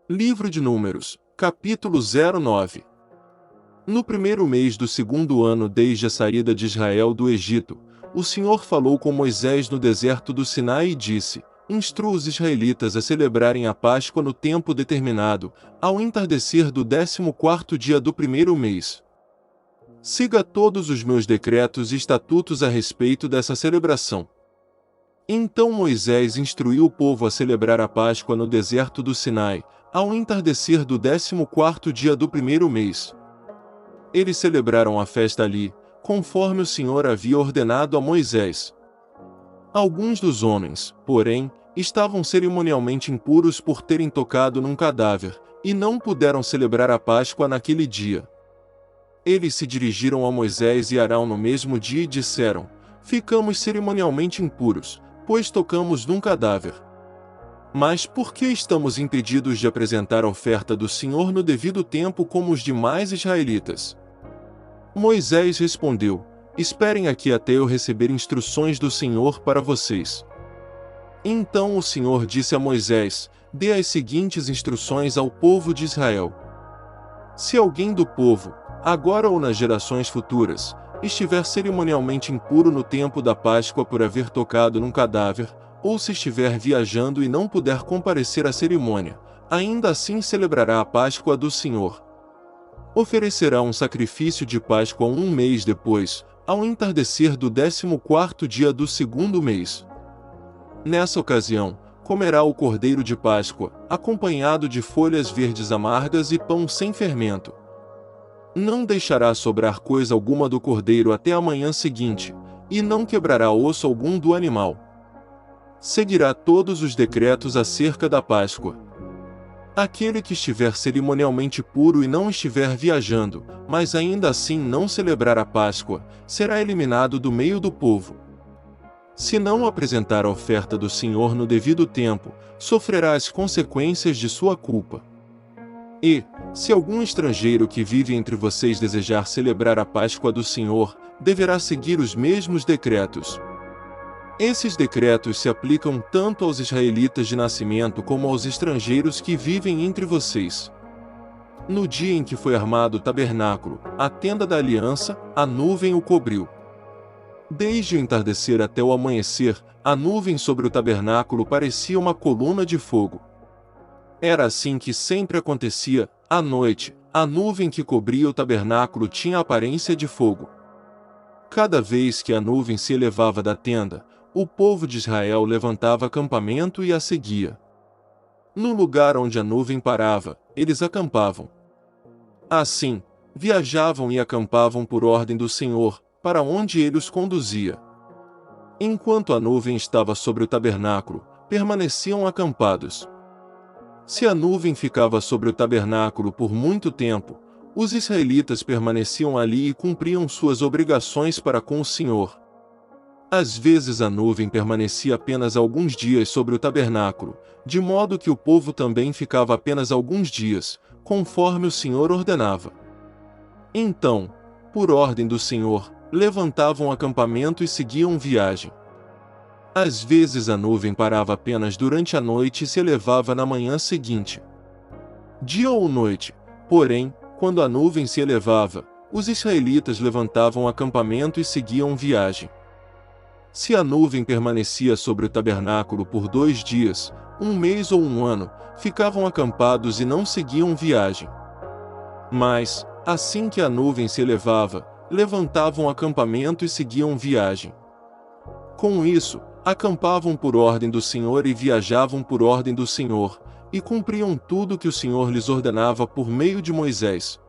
Livro de Números, capítulo 09. No primeiro mês do segundo ano desde a saída de Israel do Egito, o Senhor falou com Moisés no deserto do Sinai e disse: Instrua os israelitas a celebrarem a Páscoa no tempo determinado, ao entardecer do 14º dia do primeiro mês. Siga todos os meus decretos e estatutos a respeito dessa celebração. Então Moisés instruiu o povo a celebrar a Páscoa no deserto do Sinai, ao entardecer do 14º dia do primeiro mês. Eles celebraram a festa ali, conforme o Senhor havia ordenado a Moisés. Alguns dos homens, porém, estavam cerimonialmente impuros por terem tocado num cadáver, e não puderam celebrar a Páscoa naquele dia. Eles se dirigiram a Moisés e Arão no mesmo dia e disseram: Ficamos cerimonialmente impuros, pois tocamos num cadáver. Mas por que estamos impedidos de apresentar a oferta do Senhor no devido tempo como os demais israelitas? Moisés respondeu: Esperem aqui até eu receber instruções do Senhor para vocês. Então o Senhor disse a Moisés: Dê as seguintes instruções ao povo de Israel. Se alguém do povo, agora ou nas gerações futuras, estiver cerimonialmente impuro no tempo da Páscoa por haver tocado num cadáver, ou se estiver viajando e não puder comparecer à cerimônia, ainda assim celebrará a Páscoa do Senhor. Oferecerá um sacrifício de Páscoa um mês depois, ao entardecer do 14º dia do segundo mês. Nessa ocasião, comerá o cordeiro de Páscoa, acompanhado de folhas verdes amargas e pão sem fermento. Não deixará sobrar coisa alguma do cordeiro até a manhã seguinte, e não quebrará osso algum do animal. Seguirá todos os decretos acerca da Páscoa. Aquele que estiver cerimonialmente puro e não estiver viajando, mas ainda assim não celebrar a Páscoa, será eliminado do meio do povo. Se não apresentar a oferta do Senhor no devido tempo, sofrerá as consequências de sua culpa. E, se algum estrangeiro que vive entre vocês desejar celebrar a Páscoa do Senhor, deverá seguir os mesmos decretos. Esses decretos se aplicam tanto aos israelitas de nascimento como aos estrangeiros que vivem entre vocês. No dia em que foi armado o tabernáculo, a tenda da aliança, a nuvem o cobriu. Desde o entardecer até o amanhecer, a nuvem sobre o tabernáculo parecia uma coluna de fogo. Era assim que sempre acontecia: à noite, a nuvem que cobria o tabernáculo tinha a aparência de fogo. Cada vez que a nuvem se elevava da tenda, o povo de Israel levantava acampamento e a seguia. No lugar onde a nuvem parava, eles acampavam. Assim, viajavam e acampavam por ordem do Senhor, para onde ele os conduzia. Enquanto a nuvem estava sobre o tabernáculo, permaneciam acampados. Se a nuvem ficava sobre o tabernáculo por muito tempo, os israelitas permaneciam ali e cumpriam suas obrigações para com o Senhor. Às vezes a nuvem permanecia apenas alguns dias sobre o tabernáculo, de modo que o povo também ficava apenas alguns dias, conforme o Senhor ordenava. Então, por ordem do Senhor, levantavam acampamento e seguiam viagem. Às vezes a nuvem parava apenas durante a noite e se elevava na manhã seguinte. Dia ou noite, porém, quando a nuvem se elevava, os israelitas levantavam acampamento e seguiam viagem. Se a nuvem permanecia sobre o tabernáculo por 2 dias, um mês ou um ano, ficavam acampados e não seguiam viagem. Mas, assim que a nuvem se elevava, levantavam acampamento e seguiam viagem. Com isso, acampavam por ordem do Senhor e viajavam por ordem do Senhor, e cumpriam tudo que o Senhor lhes ordenava por meio de Moisés.